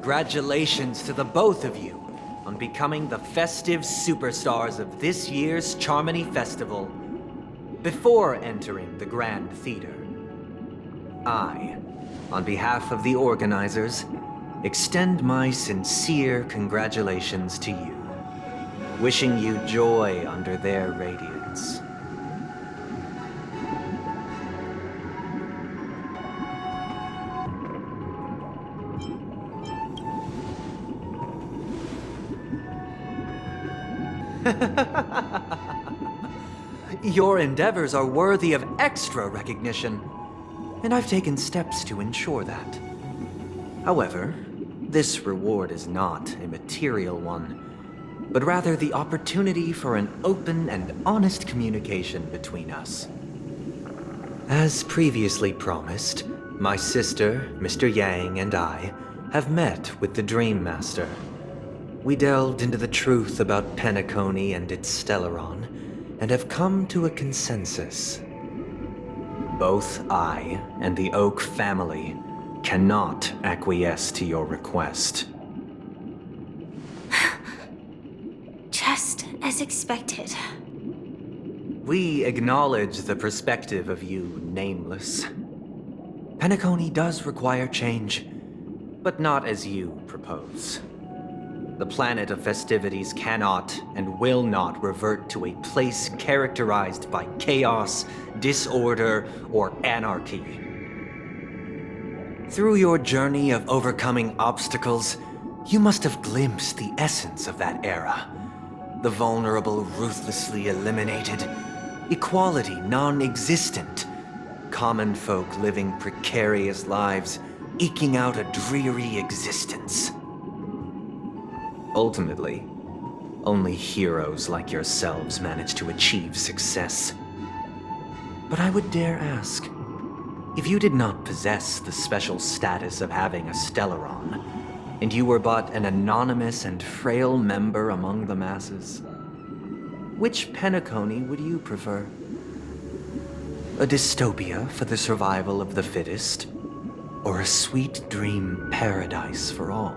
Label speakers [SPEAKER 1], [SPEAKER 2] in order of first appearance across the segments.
[SPEAKER 1] congratulations to the both of you on becoming the festive superstars of this year's Charmony Festival. Before entering the Grand Theater, I, on behalf of the organizers, extend my sincere congratulations to you, wishing you joy under their radiance. Your endeavors are worthy of extra recognition, and I've taken steps to ensure that. However, this reward is not a material one, but rather the opportunity for an open and honest communication between us. As previously promised, my sister, Mr. Yang, and I have met with the Dream Master. We delved into the truth about Penacony and its Stellaron, and have come to a consensus. Both I and the Oak family cannot acquiesce to your request.
[SPEAKER 2] Just as expected.
[SPEAKER 1] We acknowledge the perspective of you, Nameless. Penacony does require change, but not as you propose. The planet of festivities cannot and will not revert to a place characterized by chaos, disorder, or anarchy. Through your journey of overcoming obstacles, you must have glimpsed the essence of that era. The vulnerable ruthlessly eliminated, equality non-existent, common folk living precarious lives, eking out a dreary existence. Ultimately, only heroes like yourselves manage to achieve success. But I would dare ask, if you did not possess the special status of having a Stellaron, and you were but an anonymous and frail member among the masses, which Penacony would you prefer? A dystopia for the survival of the fittest, or a sweet dream paradise for all?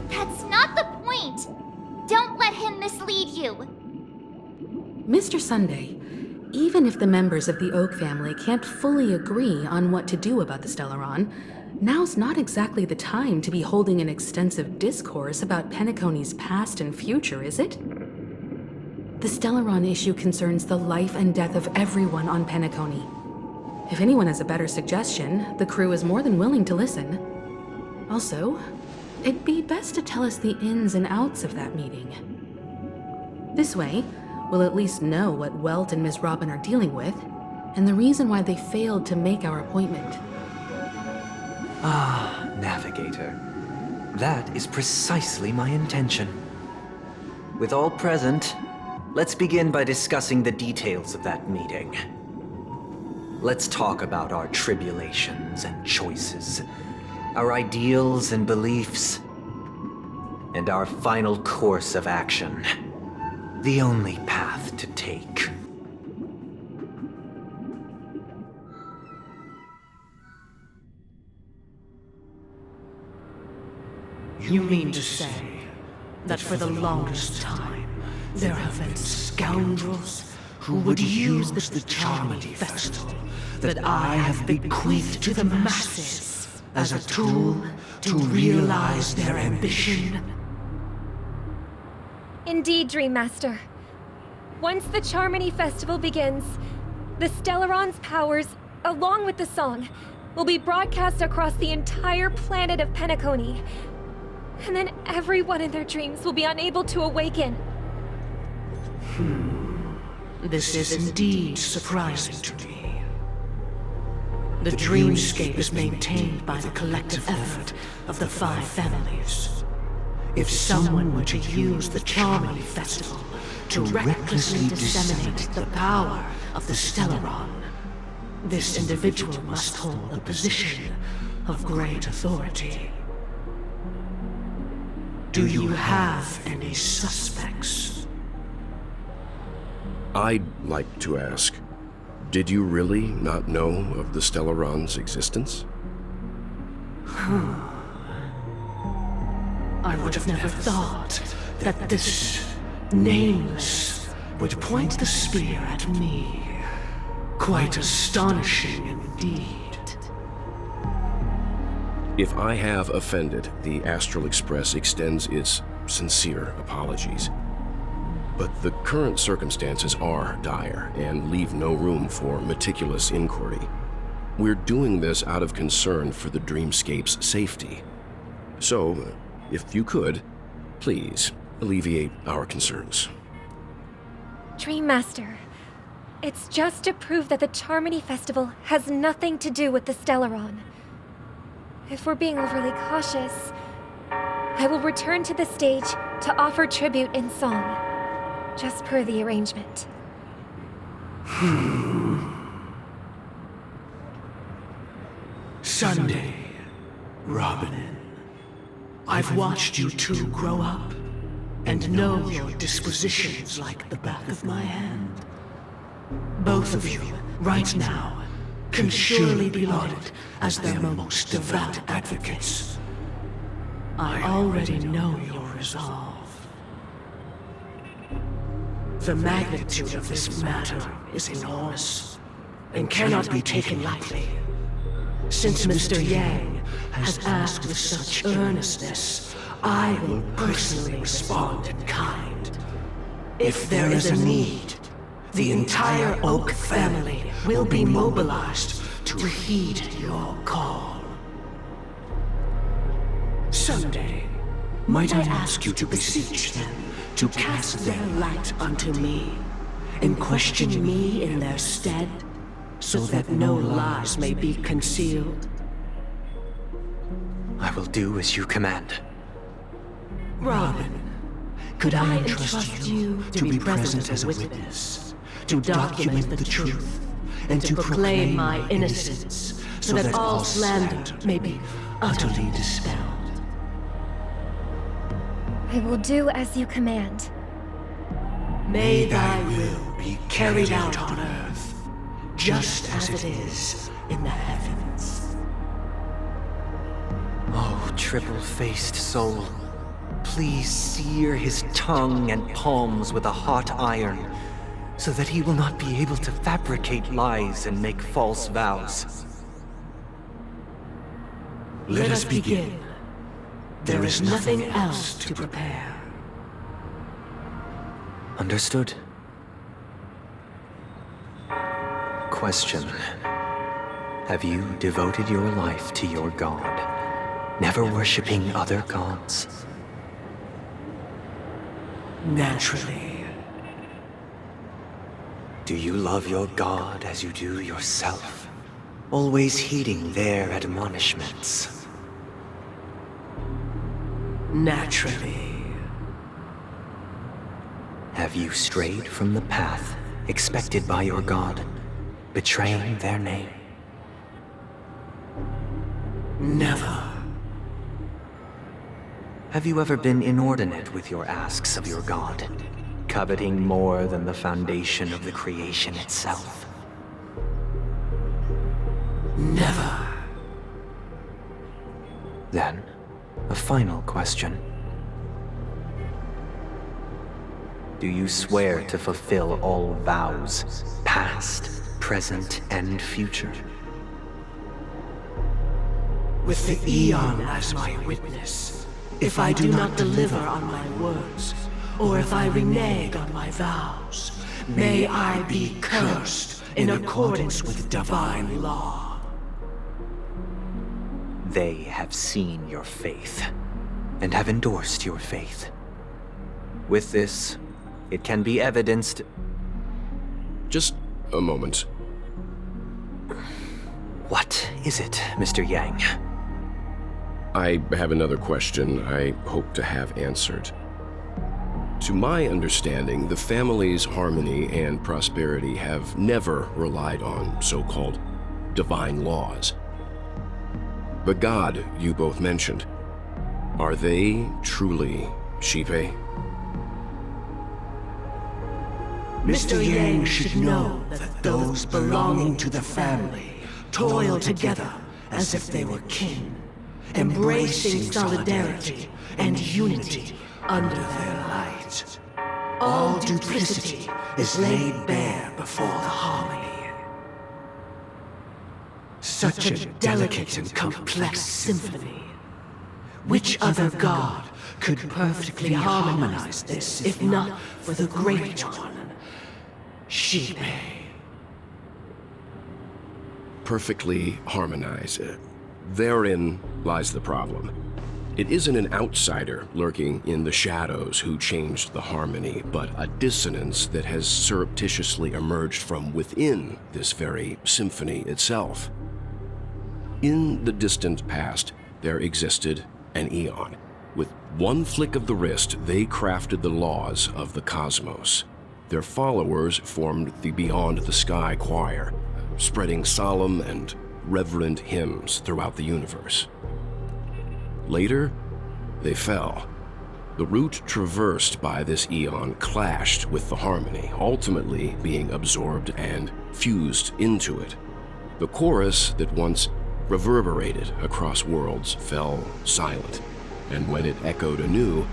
[SPEAKER 2] That's not the point! Don't let him mislead you!
[SPEAKER 3] Mr. Sunday, even if the members of the Oak family can't fully agree on what to do about the Stellaron, now's not exactly the time to be holding an extensive discourse about Penacony's past and future, is it? The Stellaron issue concerns the life and death of everyone on Penacony. If anyone has a better suggestion, the crew is more than willing to listen. Also, it'd be best to tell us the ins and outs of that meeting. This way, we'll at least know what Welt and Miss Robin are dealing with, and the reason why they failed to make our appointment.
[SPEAKER 1] Ah, Navigator. That is precisely my intention. With all present, let's begin by discussing the details of that meeting. Let's talk about our tribulations and choices, our ideals and beliefs, and our final course of action. The only path to take.
[SPEAKER 4] You mean to say that for the longest time, there have been scoundrels who would use the Charmony Festival that I have bequeathed to the masses as a tool to realize their ambition?
[SPEAKER 5] Indeed, Dream Master. Once the Charmony Festival begins, the Stellaron's powers, along with the song, will be broadcast across the entire planet of Penacony. And then everyone in their dreams will be unable to awaken.
[SPEAKER 4] This is indeed surprising to me. The dreamscape is maintained by the collective effort of the 5 families. If someone were to use the Charmony Festival to recklessly disseminate the power of the Stellaron, this individual must hold a position of great authority. Do you have any suspects?
[SPEAKER 6] I'd like to ask, did you really not know of the Stellaron's existence?
[SPEAKER 4] I would have never thought that this nameless would point the spear at me. Quite astonishing indeed.
[SPEAKER 6] If I have offended, the Astral Express extends its sincere apologies. But the current circumstances are dire and leave no room for meticulous inquiry. We're doing this out of concern for the Dreamscape's safety. So, if you could, please alleviate our concerns.
[SPEAKER 5] Dream Master, it's just to prove that the Charmony Festival has nothing to do with the Stellaron. If we're being overly cautious, I will return to the stage to offer tribute in song, just per the arrangement.
[SPEAKER 4] Sunday, Robin. I've watched you two grow up, and know your dispositions like the back of my hand. Both of you, right now, can surely be lauded as their most devout advocates. I already know your resolve. The magnitude of this matter is enormous, and cannot be taken lightly. Since Mr. Yang has asked with such earnestness, I will personally respond in kind. If there is a need, the entire Oak family will be mobilized to heed your call. Someday, might I ask you to beseech them to cast their light unto me, and question me in their stead, so that no lies may be concealed?
[SPEAKER 1] I will do as you command.
[SPEAKER 4] Robin, could I entrust you to be present as a witness, to document the truth, and to proclaim my innocence, so that all slander may be utterly dispelled?
[SPEAKER 5] I will do as you command.
[SPEAKER 4] May thy will be carried out on earth, just as it is in the heavens.
[SPEAKER 1] Oh, triple-faced soul, please sear his tongue and palms with a hot iron, so that he will not be able to fabricate lies and make false vows.
[SPEAKER 4] Let us begin. There is nothing else to prepare.
[SPEAKER 1] Understood. Question. Have you devoted your life to your god, never worshipping other gods?
[SPEAKER 4] Naturally.
[SPEAKER 1] Do you love your god as you do yourself, always heeding their admonishments?
[SPEAKER 4] Naturally.
[SPEAKER 1] Have you strayed from the path expected by your god, betraying their name?
[SPEAKER 4] Never.
[SPEAKER 1] Have you ever been inordinate with your asks of your god, coveting more than the foundation of the creation itself?
[SPEAKER 4] Never.
[SPEAKER 1] Then, a final question. Do you swear to fulfill all vows, past, present, and future?
[SPEAKER 4] With the Eon as my witness, if I do not deliver on my words, or if I renege on my vows, may I be cursed in accordance with divine law.
[SPEAKER 1] They have seen your faith, and have endorsed your faith. With this, it can be evidenced...
[SPEAKER 6] Just a moment.
[SPEAKER 1] What is it, Mr. Yang?
[SPEAKER 6] I have another question I hope to have answered. To my understanding, the family's harmony and prosperity have never relied on so-called divine laws. The god you both mentioned, Are they truly Shipe?
[SPEAKER 4] Mr. Yang should know that those belonging to the family toil together as if they were kin, embracing solidarity and unity under their light. All duplicity is laid bare before the harmony. Such a delicate and complex symphony. Which other god could perfectly harmonize this, if not for the Great One? Shipe.
[SPEAKER 6] Perfectly harmonize. Therein lies the problem. It isn't an outsider lurking in the shadows who changed the harmony, but a dissonance that has surreptitiously emerged from within this very symphony itself. In the distant past, there existed an Eon. With one flick of the wrist, they crafted the laws of the cosmos. Their followers formed the Beyond the Sky Choir, spreading solemn and reverent hymns throughout the universe. Later, they fell. The route traversed by this Eon clashed with the harmony, ultimately being absorbed and fused into it. The chorus that once reverberated across worlds fell silent, and when it echoed anew,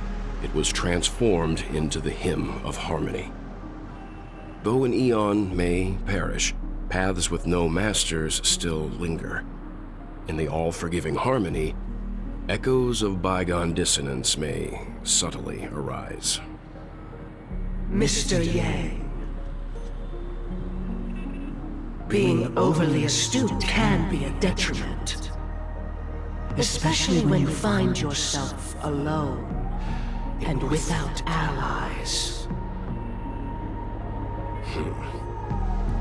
[SPEAKER 6] it was transformed into the hymn of harmony. Though an Eon may perish, paths with no masters still linger. In the all-forgiving harmony, echoes of bygone dissonance may subtly arise.
[SPEAKER 4] Mr. Yang. Being overly astute can be a detriment. Especially when you find yourself alone and without allies.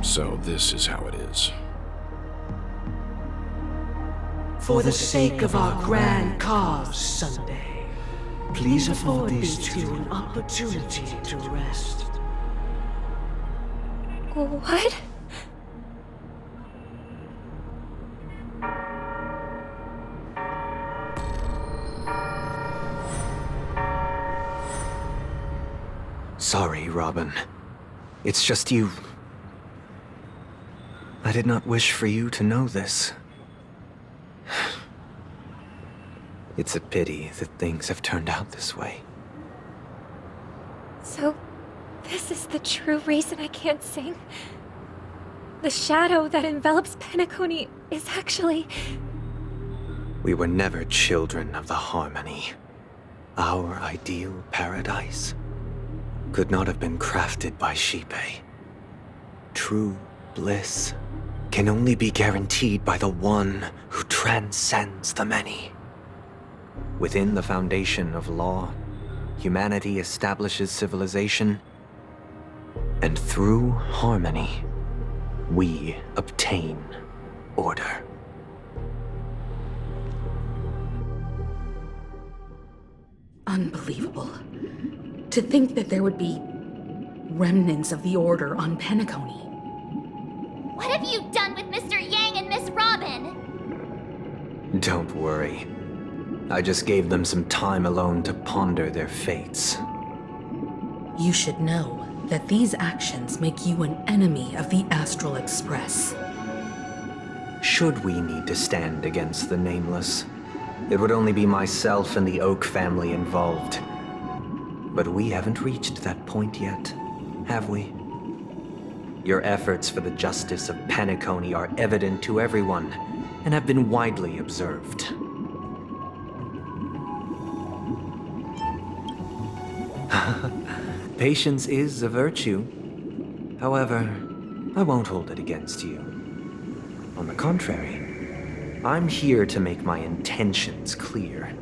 [SPEAKER 6] So this is how it is.
[SPEAKER 4] For the sake of our grand cause, Sunday, please afford these two an opportunity to rest.
[SPEAKER 5] What?
[SPEAKER 1] Sorry, Robin. It's just you. I did not wish for you to know this. It's a pity that things have turned out this way.
[SPEAKER 5] So, this is the true reason I can't sing? The shadow that envelops Penacony is actually...
[SPEAKER 1] We were never children of the harmony. Our ideal paradise could not have been crafted by Shipe. True bliss can only be guaranteed by the one who transcends the many. Within the foundation of law, humanity establishes civilization, and through harmony, we obtain order.
[SPEAKER 3] Unbelievable. To think that there would be remnants of the Order on Penacony.
[SPEAKER 2] What have you done with Mr. Yang and Miss Robin?
[SPEAKER 1] Don't worry. I just gave them some time alone to ponder their fates.
[SPEAKER 3] You should know that these actions make you an enemy of the Astral Express.
[SPEAKER 1] Should we need to stand against the Nameless, it would only be myself and the Oak family involved. But we haven't reached that point yet, have we? Your efforts for the justice of Penacony are evident to everyone, and have been widely observed. Patience is a virtue. However, I won't hold it against you. On the contrary, I'm here to make my intentions clear.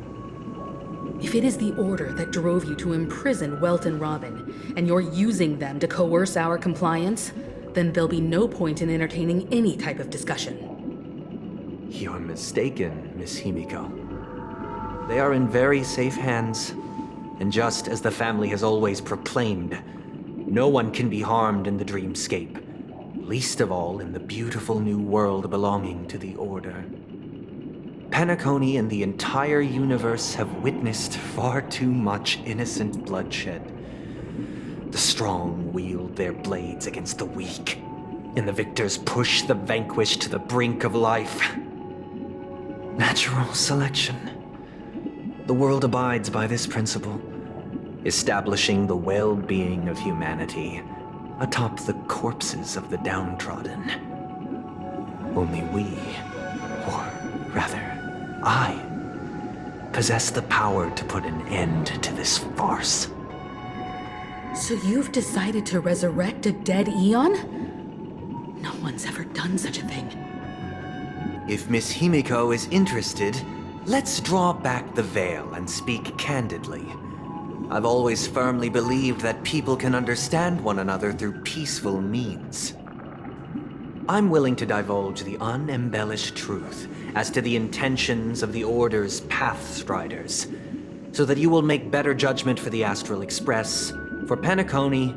[SPEAKER 3] If it is the Order that drove you to imprison Welt and Robin, and you're using them to coerce our compliance, then there'll be no point in entertaining any type of discussion.
[SPEAKER 1] You're mistaken, Miss Himiko. They are in very safe hands, and just as the family has always proclaimed, no one can be harmed in the dreamscape, least of all in the beautiful new world belonging to the Order. Penacony and the entire universe have witnessed far too much innocent bloodshed. The strong wield their blades against the weak, and the victors push the vanquished to the brink of life. Natural selection. The world abides by this principle, establishing the well-being of humanity atop the corpses of the downtrodden. Only we, or rather, I, possess the power to put an end to this farce.
[SPEAKER 3] So you've decided to resurrect a dead Eon? No one's ever done such a thing.
[SPEAKER 1] If Miss Himiko is interested, let's draw back the veil and speak candidly. I've always firmly believed that people can understand one another through peaceful means. I'm willing to divulge the unembellished truth as to the intentions of the Order's Pathstriders, so that you will make better judgment for the Astral Express, for Penacony,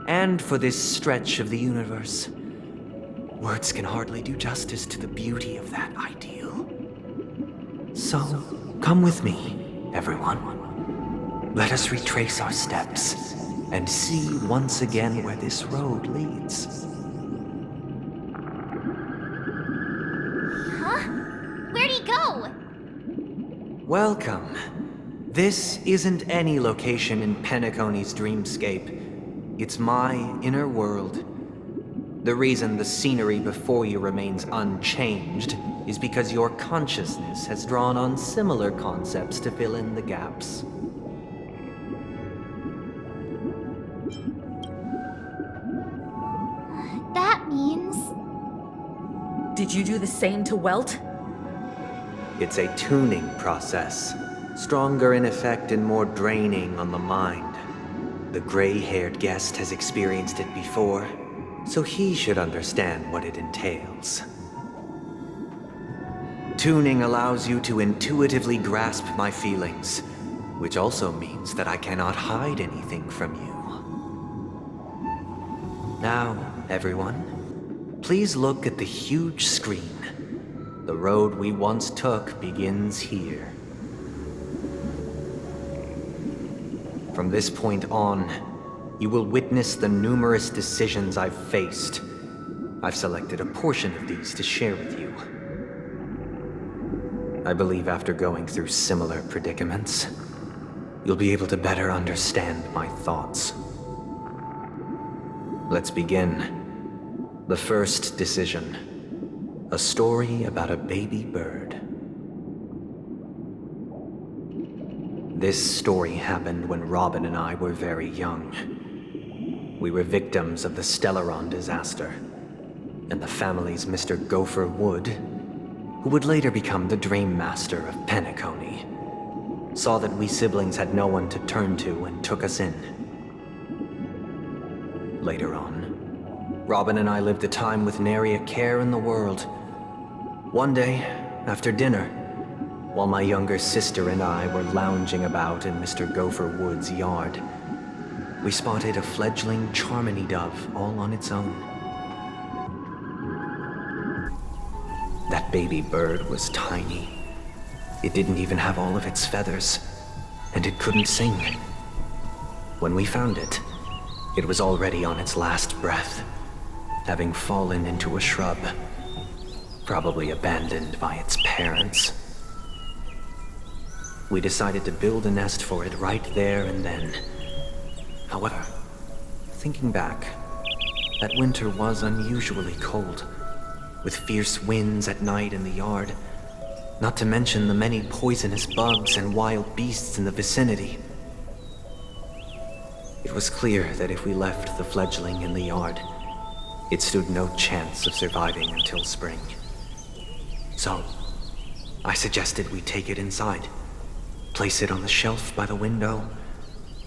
[SPEAKER 1] and for this stretch of the universe. Words can hardly do justice to the beauty of that ideal. So, come with me, everyone. Let us retrace our steps and see once again where this road leads.
[SPEAKER 2] Huh? Where'd he go?
[SPEAKER 1] Welcome. This isn't any location in Penacony's dreamscape. It's my inner world. The reason the scenery before you remains unchanged is because your consciousness has drawn on similar concepts to fill in the gaps.
[SPEAKER 2] That means...
[SPEAKER 3] Did you do the same to Welt?
[SPEAKER 1] It's a tuning process, stronger in effect and more draining on the mind. The gray-haired guest has experienced it before, so he should understand what it entails. Tuning allows you to intuitively grasp my feelings, which also means that I cannot hide anything from you. Now, everyone, please look at the huge screen. The road we once took begins here. From this point on, you will witness the numerous decisions I've faced. I've selected a portion of these to share with you. I believe after going through similar predicaments, you'll be able to better understand my thoughts. Let's begin. The first decision. A story about a baby bird. This story happened when Robin and I were very young. We were victims of the Stellaron disaster, and the family's Mr. Gopher Wood, who would later become the Dream Master of Penacony, saw that we siblings had no one to turn to and took us in. Later on, Robin and I lived a time with nary a care in the world. One day, after dinner, while my younger sister and I were lounging about in Mr. Gopher Wood's yard, we spotted a fledgling Charmony dove all on its own. That baby bird was tiny. It didn't even have all of its feathers, and it couldn't sing. When we found it, it was already on its last breath, having fallen into a shrub, probably abandoned by its parents. We decided to build a nest for it right there and then. However, thinking back, that winter was unusually cold, with fierce winds at night in the yard, not to mention the many poisonous bugs and wild beasts in the vicinity. It was clear that if we left the fledgling in the yard, it stood no chance of surviving until spring. So, I suggested we take it inside, place it on the shelf by the window,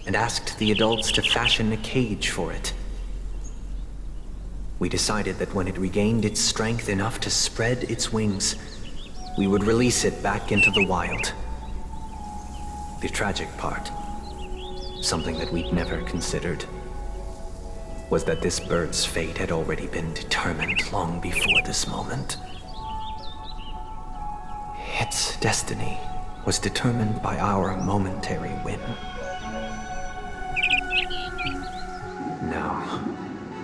[SPEAKER 1] and asked the adults to fashion a cage for it. We decided that when it regained its strength enough to spread its wings, we would release it back into the wild. The tragic part, something that we'd never considered, was that this bird's fate had already been determined long before this moment. It Its destiny was determined by our momentary whim. Now,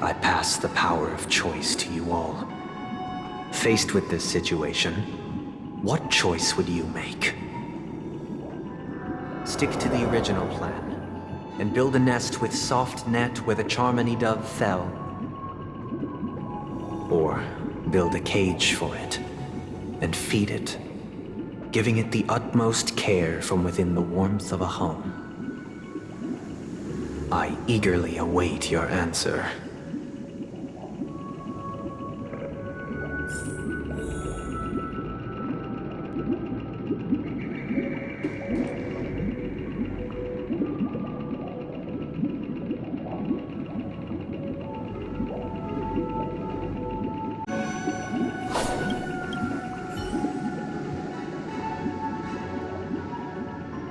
[SPEAKER 1] I pass the power of choice to you all. Faced with this situation, what choice would you make? Stick to the original plan, and build a nest with soft net where the Charmony dove fell. Or build a cage for it, and feed it, giving it the utmost care from within the warmth of a home. I eagerly await your answer.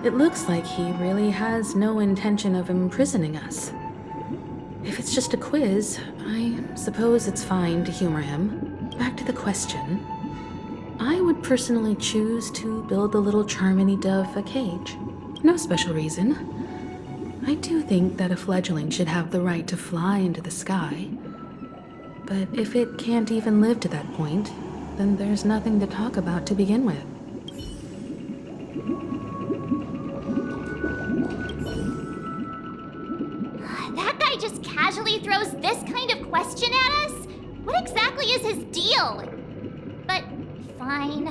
[SPEAKER 3] It looks like he really has no intention of imprisoning us. If it's just a quiz, I suppose it's fine to humor him. Back to the question. I would personally choose to build the little Charmony dove a cage. No special reason. I do think that a fledgling should have the right to fly into the sky. But if it can't even live to that point, then there's nothing to talk about to begin with.
[SPEAKER 2] That guy just casually throws this kind of question at us? What exactly is his deal? But fine,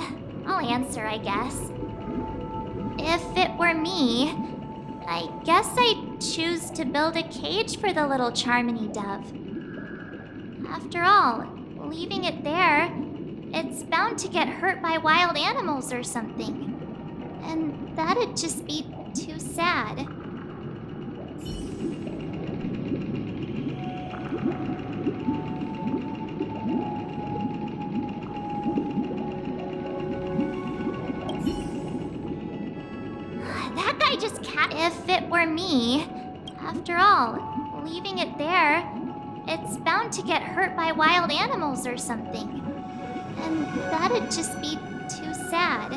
[SPEAKER 2] I'll answer, I guess. If it were me, I guess I'd choose to build a cage for the little Charmony dove. After all, leaving it there, it's bound to get hurt by wild animals or something. And that'd just be too sad. That guy just If it were me, after all, leaving it there, it's bound to get hurt by wild animals or something. And that'd just be too sad.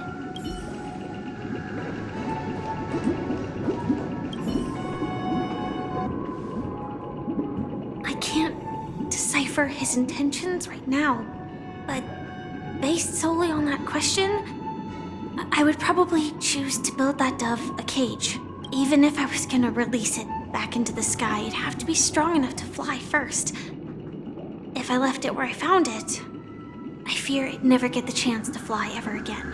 [SPEAKER 7] I can't decipher his intentions right now, but based solely on that question, I would probably choose to build that dove a cage. Even if I was gonna release it back into the sky, it'd have to be strong enough to fly first. If I left it where I found it, I fear it'd never get the chance to fly ever again.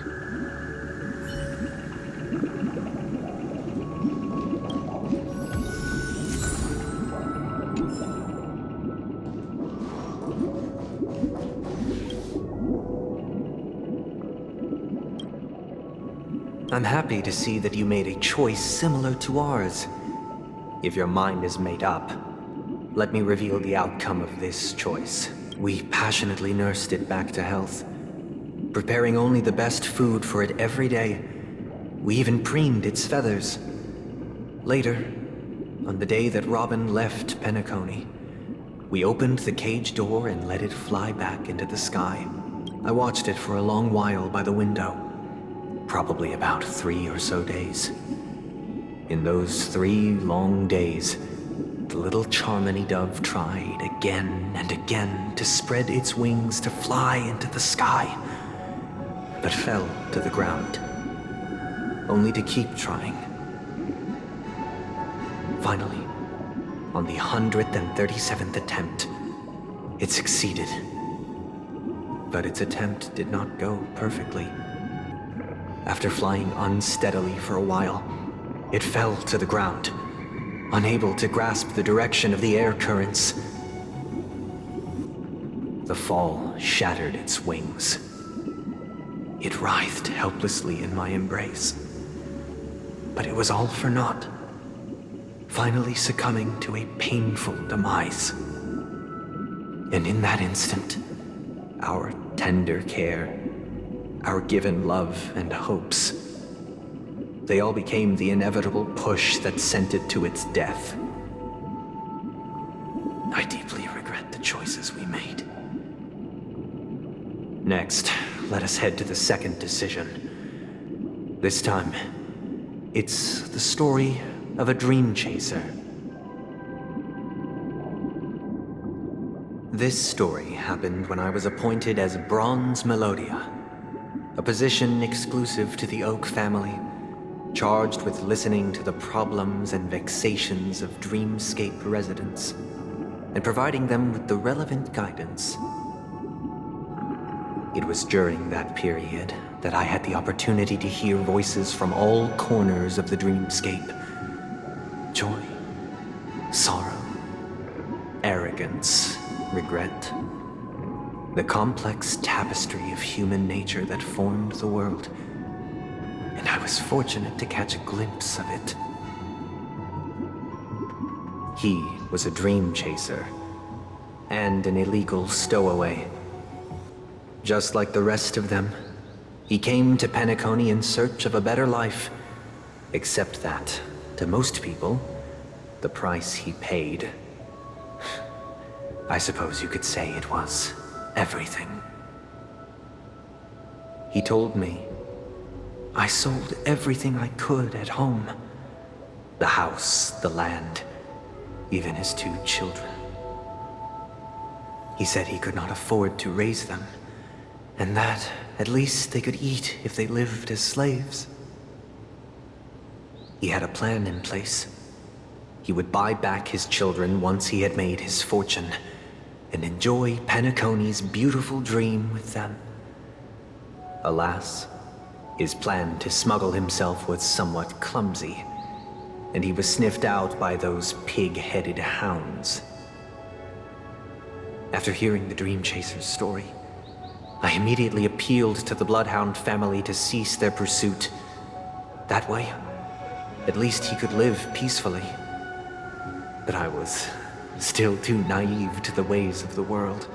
[SPEAKER 1] I'm happy to see that you made a choice similar to ours. If your mind is made up, let me reveal the outcome of this choice. We passionately nursed it back to health, preparing only the best food for it every day. We even preened its feathers. Later, on the day that Robin left Penacony, we opened the cage door and let it fly back into the sky. I watched it for a long while by the window, probably about 3 or so days. In those 3 long days, the little Charmony dove tried again and again to spread its wings to fly into the sky, but fell to the ground, only to keep trying. Finally, on the 137th attempt, it succeeded. But its attempt did not go perfectly. After flying unsteadily for a while, it fell to the ground, unable to grasp the direction of the air currents. The fall shattered its wings. It writhed helplessly in my embrace. But it was all for naught, finally succumbing to a painful demise. And in that instant, our tender care, our given love and hopes, they all became the inevitable push that sent it to its death. I deeply regret the choices we made. Next, let us head to the second decision. This time, it's the story of a dream chaser. This story happened when I was appointed as Bronze Melodia, a position exclusive to the Oak family, charged with listening to the problems and vexations of dreamscape residents and providing them with the relevant guidance. It was during that period that I had the opportunity to hear voices from all corners of the dreamscape. Joy, sorrow, arrogance, regret. The complex tapestry of human nature that formed the world. And I was fortunate to catch a glimpse of it. He was a dream chaser and an illegal stowaway. Just like the rest of them, he came to Penacony in search of a better life, except that, to most people, the price he paid, I suppose you could say it was everything. He told me I sold everything I could at home. The house, the land, even his 2 children. He said he could not afford to raise them, and that at least they could eat if they lived as slaves. He had a plan in place. He would buy back his children once he had made his fortune, and enjoy Penacony's beautiful dream with them. Alas, his plan to smuggle himself was somewhat clumsy, and he was sniffed out by those pig-headed hounds. After hearing the Dream Chaser's story, I immediately appealed to the Bloodhound family to cease their pursuit. That way, at least he could live peacefully. But I was still too naive to the ways of the world.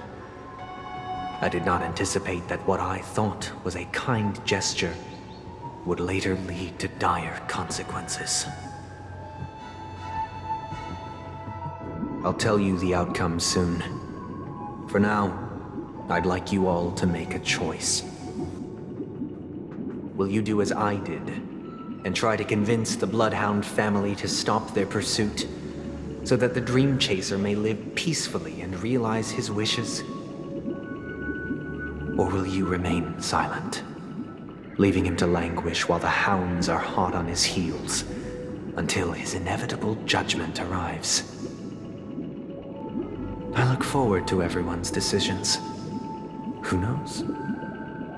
[SPEAKER 1] I did not anticipate that what I thought was a kind gesture would later lead to dire consequences. I'll tell you the outcome soon. For now, I'd like you all to make a choice. Will you do as I did, and try to convince the Bloodhound family to stop their pursuit, so that the Dream Chaser may live peacefully and realize his wishes? Or will you remain silent, leaving him to languish while the hounds are hot on his heels, until his inevitable judgment arrives? I look forward to everyone's decisions. Who knows?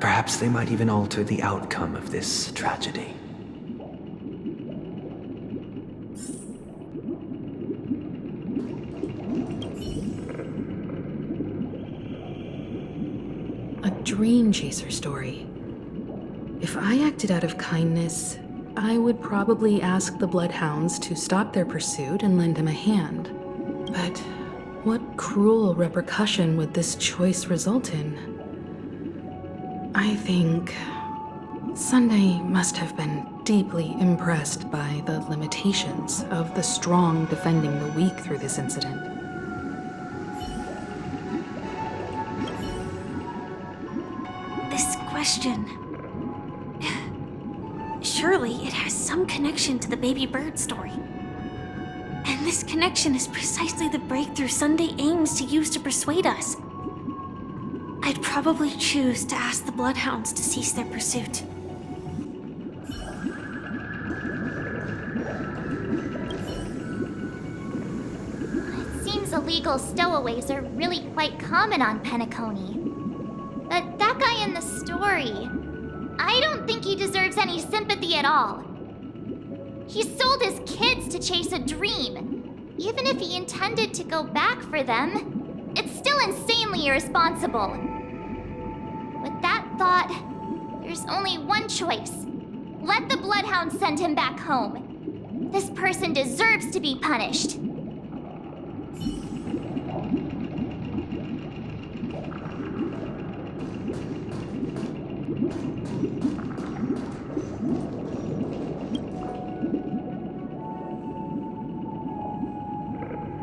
[SPEAKER 1] Perhaps they might even alter the outcome of this tragedy.
[SPEAKER 3] A dream chaser story. If I acted out of kindness, I would probably ask the Bloodhounds to stop their pursuit and lend him a hand. But what cruel repercussion would this choice result in? I think Sunday must have been deeply impressed by the limitations of the strong defending the weak through this incident.
[SPEAKER 7] This question. Surely it has some connection to the baby bird story. And this connection is precisely the breakthrough Sunday aims to use to persuade us. I'd probably choose to ask the Bloodhounds to cease their pursuit.
[SPEAKER 2] It seems illegal stowaways are really quite common on Penacony. But that guy in the story, I don't think he deserves any sympathy at all. He sold his kids to chase a dream. Even if he intended to go back for them, it's still insanely irresponsible. With that thought, there's only one choice. Let the Bloodhound send him back home. This person deserves to be punished.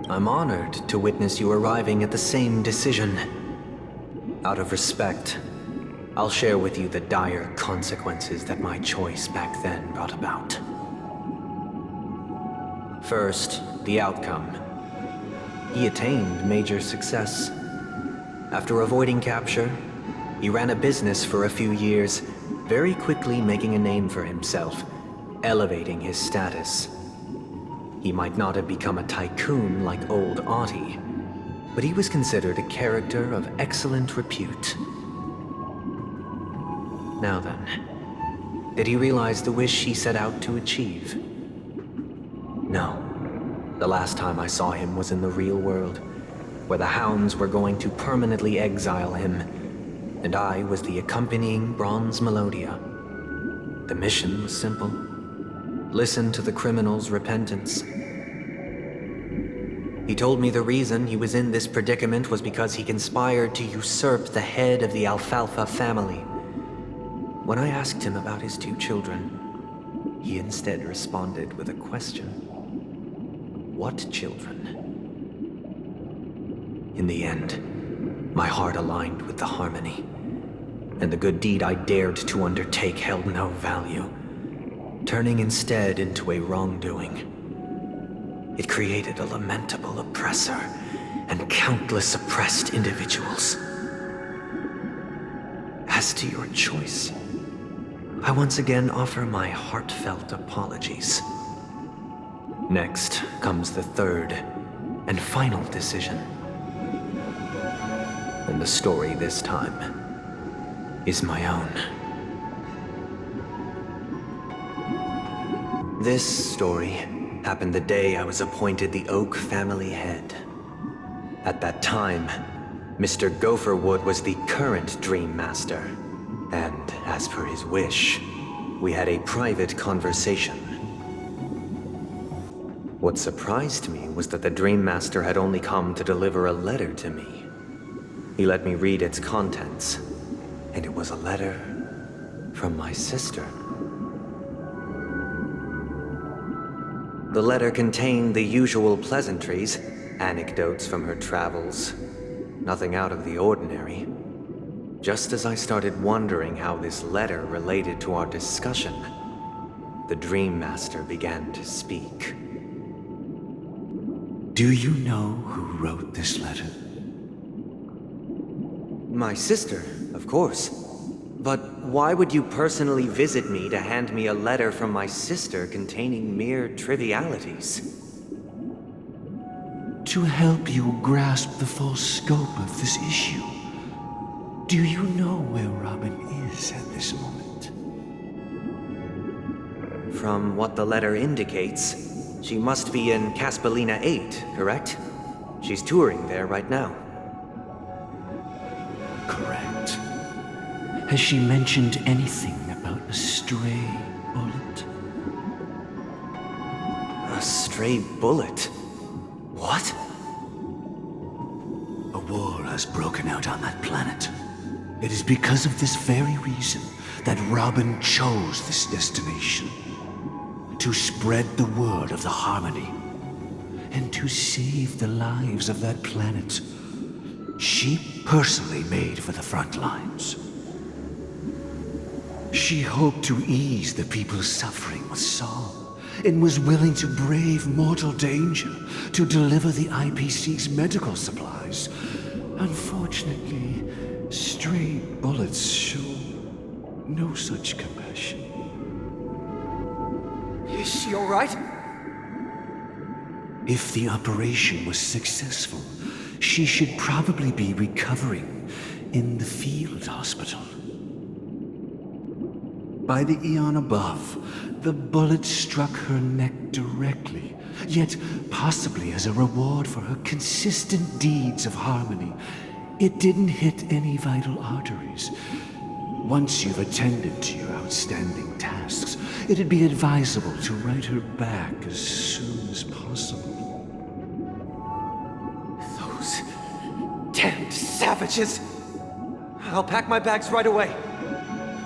[SPEAKER 1] I'm honored to witness you arriving at the same decision. Out of respect, I'll share with you the dire consequences that my choice back then brought about. First, the outcome. He attained major success. After avoiding capture, he ran a business for a few years, very quickly making a name for himself, elevating his status. He might not have become a tycoon like old Audie, but he was considered a character of excellent repute. Now then, did he realize the wish he set out to achieve? No. The last time I saw him was in the real world, where the Hounds were going to permanently exile him, and I was the accompanying Bronze Melodia. The mission was simple. Listen to the criminal's repentance. He told me the reason he was in this predicament was because he conspired to usurp the head of the Alfalfa family. When I asked him about his 2 children, he instead responded with a question. What children? In the end, my heart aligned with the harmony, and the good deed I dared to undertake held no value, turning instead into a wrongdoing. It created a lamentable oppressor and countless oppressed individuals. As to your choice, I once again offer my heartfelt apologies. Next comes the third and final decision. And the story this time is my own. This story happened the day I was appointed the Oak family head. At that time, Mr. Gopherwood was the current Dream Master, and as per his wish, we had a private conversation. What surprised me was that the Dream Master had only come to deliver a letter to me. He let me read its contents, and it was a letter from my sister. The letter contained the usual pleasantries, anecdotes from her travels, nothing out of the ordinary. Just as I started wondering how this letter related to our discussion, the Dream Master began to speak.
[SPEAKER 8] Do you know who wrote this letter?
[SPEAKER 1] My sister, of course. But why would you personally visit me to hand me a letter from my sister containing mere trivialities?
[SPEAKER 8] To help you grasp the full scope of this issue. Do you know where Robin is at this moment?
[SPEAKER 1] From what the letter indicates, she must be in Caspelina 8, correct? She's touring there right now.
[SPEAKER 8] Correct. Has she mentioned anything about a stray bullet?
[SPEAKER 1] A stray bullet? What?
[SPEAKER 8] A war has broken out on that planet. It is because of this very reason that Robin chose this destination. To spread the word of the harmony. And to save the lives of that planet. She personally made for the front lines. She hoped to ease the people's suffering with song, and was willing to brave mortal danger to deliver the IPC's medical supplies. Unfortunately, stray bullets show no such compassion.
[SPEAKER 1] Is she all right?
[SPEAKER 8] If the operation was successful, she should probably be recovering in the field hospital. By the eon above, the bullet struck her neck directly, yet possibly as a reward for her consistent deeds of harmony, it didn't hit any vital arteries. Once you've attended to your outstanding tasks, it'd be advisable to write her back as soon as possible.
[SPEAKER 1] Those damned savages! I'll pack my bags right away.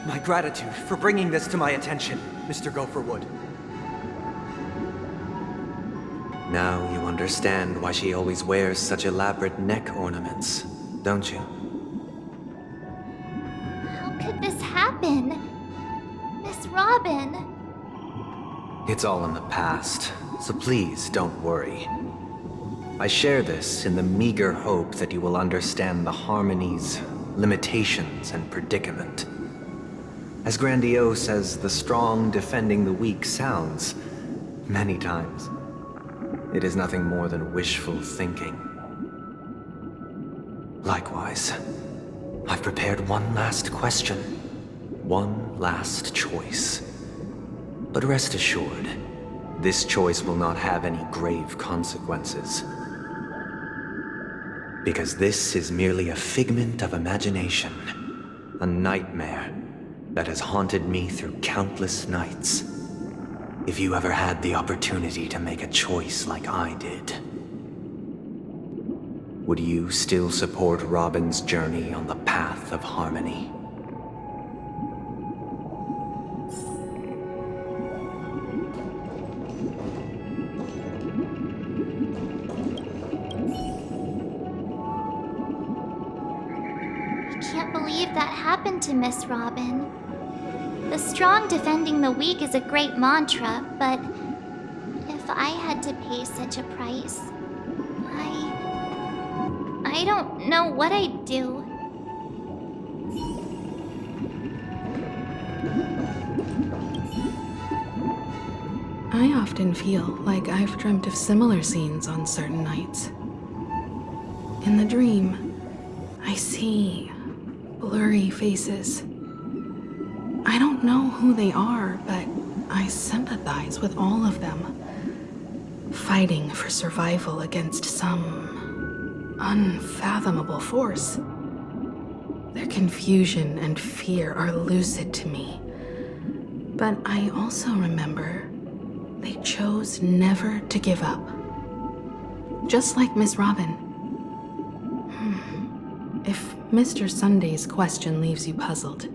[SPEAKER 1] My gratitude for bringing this to my attention, Mr. Gopherwood. Now you understand why she always wears such elaborate neck ornaments, don't you?
[SPEAKER 2] How Robin?
[SPEAKER 1] It's all in the past, so please don't worry. I share this in the meager hope that you will understand the Harmony's limitations and predicament. As grandiose as the strong defending the weak sounds, many times, it is nothing more than wishful thinking. Likewise, I've prepared one last question, one last choice. But rest assured, this choice will not have any grave consequences. Because this is merely a figment of imagination, a nightmare that has haunted me through countless nights. If you ever had the opportunity to make a choice like I did, would you still support Robin's journey on the path of harmony?
[SPEAKER 2] I can't believe that happened to Miss Robin. The strong defending the weak is a great mantra, but if I had to pay such a price, I don't know what I'd do.
[SPEAKER 3] I often feel like I've dreamt of similar scenes on certain nights. In the dream, I see blurry faces. I don't know who they are, but I sympathize with all of them, fighting for survival against some unfathomable force. Their confusion and fear are lucid to me, but I also remember they chose never to give up. Just like Miss Robin. If Mr. Sunday's question leaves you puzzled,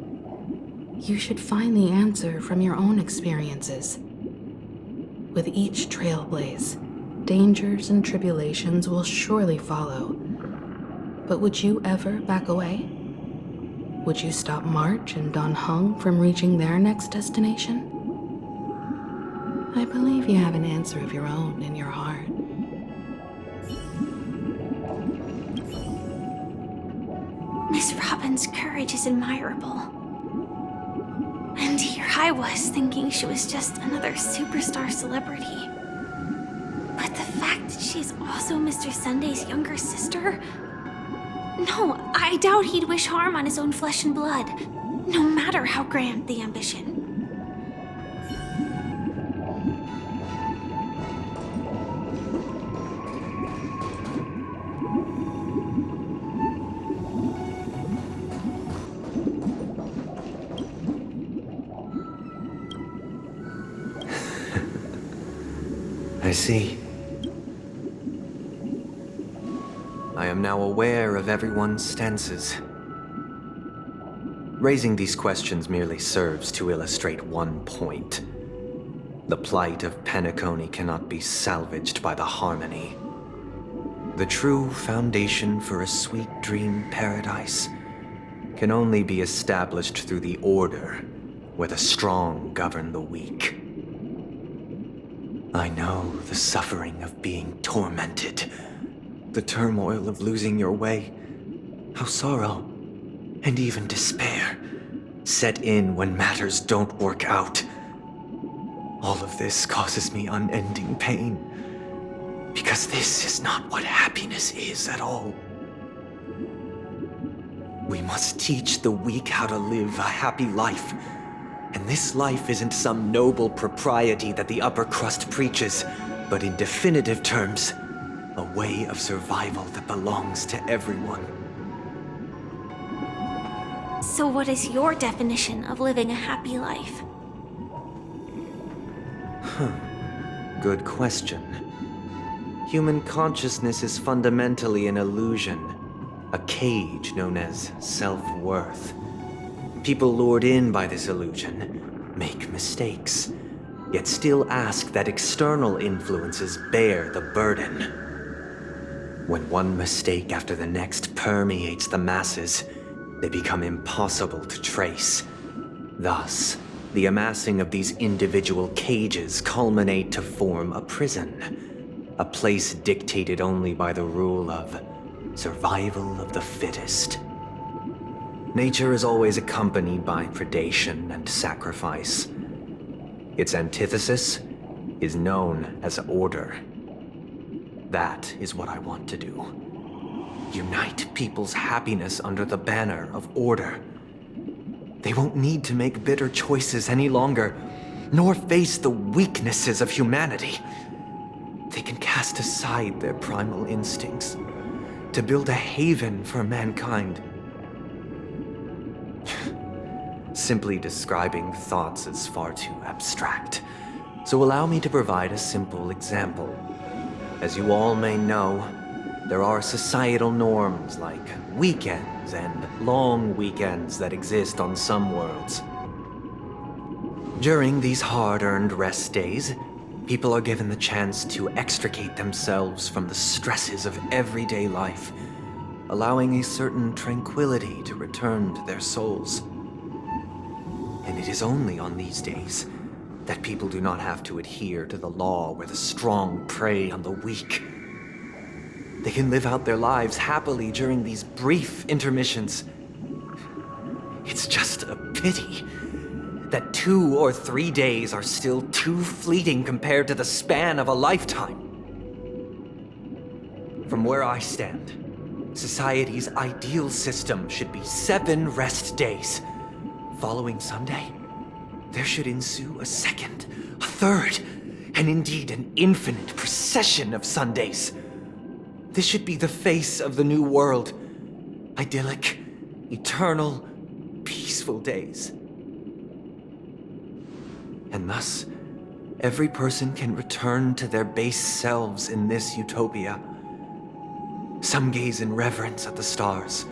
[SPEAKER 3] you should find the answer from your own experiences. With each trailblaze, dangers and tribulations will surely follow. But would you ever back away? Would you stop March and Don Hung from reaching their next destination? I believe you have an answer of your own in your heart.
[SPEAKER 7] Miss Robin's courage is admirable. And here I was thinking she was just another superstar celebrity. But the fact that she's also Mr. Sunday's younger sister? No, I doubt he'd wish harm on his own flesh and blood, no matter how grand the ambition.
[SPEAKER 1] I see. I am now aware of everyone's stances. Raising these questions merely serves to illustrate one point. The plight of Penacony cannot be salvaged by the Harmony. The true foundation for a sweet dream paradise can only be established through the order where the strong govern the weak. I know the suffering of being tormented, the turmoil of losing your way, how sorrow and even despair set in when matters don't work out. All of this causes me unending pain, because this is not what happiness is at all. We must teach the weak how to live a happy life. And this life isn't some noble propriety that the upper crust preaches, but in definitive terms, a way of survival that belongs to everyone.
[SPEAKER 7] So what is your definition of living a happy life?
[SPEAKER 1] Good question. Human consciousness is fundamentally an illusion, a cage known as self-worth. People lured in by this illusion make mistakes, yet still ask that external influences bear the burden. When one mistake after the next permeates the masses, they become impossible to trace. Thus, The amassing of these individual cages culminate to form a prison. A place dictated only by the rule of survival of the fittest. Nature is always accompanied by predation and sacrifice. Its antithesis is known as order. That is what I want to do. Unite people's happiness under the banner of order. They won't need to make bitter choices any longer, nor face the weaknesses of humanity. They can cast aside their primal instincts to build a haven for mankind. Simply describing thoughts is far too abstract, so allow me to provide a simple example. As you all may know, there are societal norms like weekends and long weekends that exist on some worlds. During these hard-earned rest days, people are given the chance to extricate themselves from the stresses of everyday life, allowing a certain tranquility to return to their souls. And it is only on these days that people do not have to adhere to the law where the strong prey on the weak. They can live out their lives happily during these brief intermissions. It's just a pity that 2 or 3 days are still too fleeting compared to the span of a lifetime. From where I stand, society's ideal system should be 7 rest days. Following Sunday, there should ensue a second, a third, and indeed an infinite procession of Sundays. This should be the face of the new world. Idyllic, eternal, peaceful days. And thus, every person can return to their base selves in this utopia. Some gaze in reverence at the stars,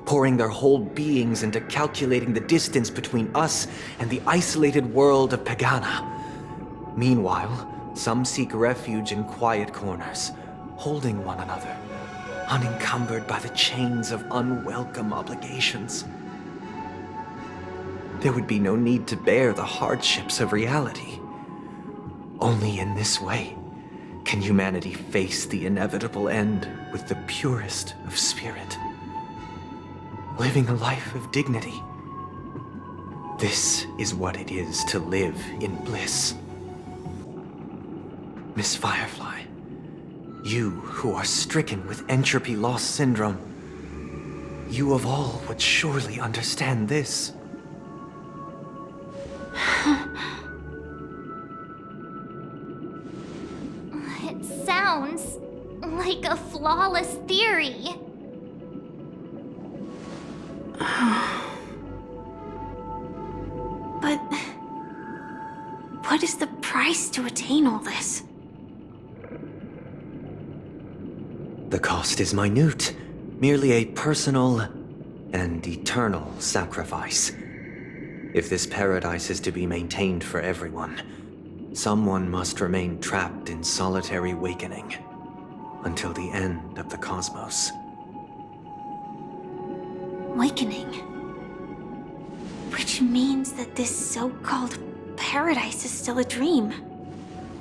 [SPEAKER 1] pouring their whole beings into calculating the distance between us and the isolated world of Pagana. Meanwhile, some seek refuge in quiet corners, holding one another, unencumbered by the chains of unwelcome obligations. There would be no need to bear the hardships of reality. Only in this way can humanity face the inevitable end with the purest of spirit, living a life of dignity. This is what it is to live in bliss. Miss Firefly, you who are stricken with entropy loss syndrome, you of all would surely understand this.
[SPEAKER 2] It sounds like a flawless theory.
[SPEAKER 7] But what is the price to attain all this?
[SPEAKER 1] The cost is minute, merely a personal and eternal sacrifice. If this paradise is to be maintained for everyone, someone must remain trapped in solitary awakening until the end of the cosmos.
[SPEAKER 7] Awakening. Which means that this so-called paradise is still a dream.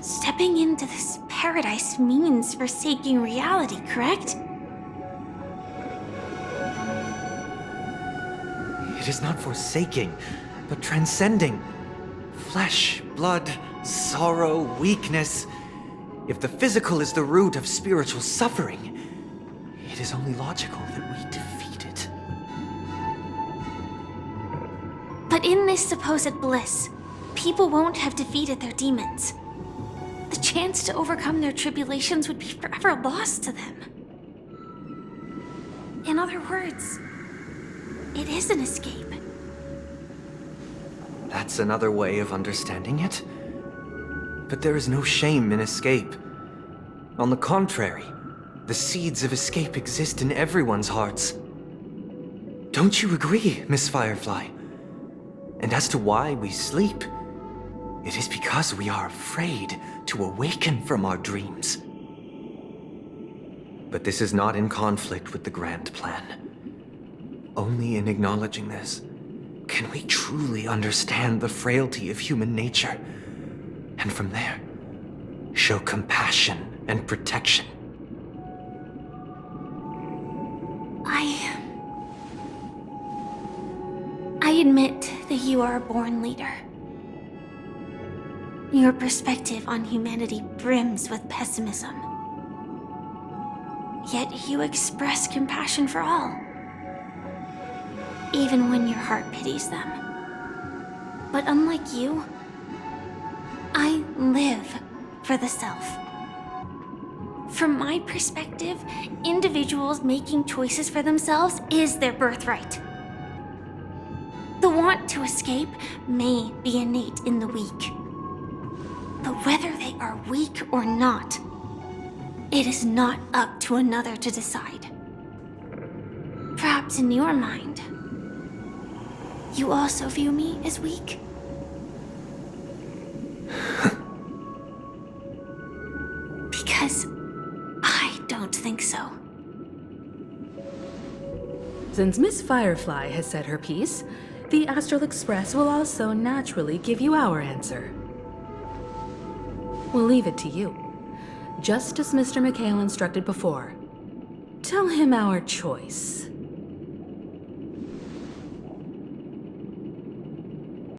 [SPEAKER 7] Stepping into this paradise means forsaking reality, correct?
[SPEAKER 1] It is not forsaking, but transcending. Flesh, blood, sorrow, weakness. If the physical is the root of spiritual suffering, it is only logical that we defeat it.
[SPEAKER 7] But in this supposed bliss, people won't have defeated their demons. The chance to overcome their tribulations would be forever lost to them. In other words, it is an escape.
[SPEAKER 1] That's another way of understanding it. But there is no shame in escape. On the contrary, the seeds of escape exist in everyone's hearts. Don't you agree, Miss Firefly? And as to why we sleep, it is because we are afraid to awaken from our dreams. But this is not in conflict with the grand plan. Only in acknowledging this can we truly understand the frailty of human nature, and from there, show compassion and protection.
[SPEAKER 7] I admit that you are a born leader. Your perspective on humanity brims with pessimism. Yet you express compassion for all, even when your heart pities them. But unlike you, I live for the self. From my perspective, individuals making choices for themselves is their birthright. The want to escape may be innate in the weak. But whether they are weak or not, it is not up to another to decide. Perhaps in your mind, you also view me as weak? Because I don't think so.
[SPEAKER 3] Since Miss Firefly has said her piece, the Astral Express will also naturally give you our answer. We'll leave it to you. Just as Mr. McHale instructed before. Tell him our choice.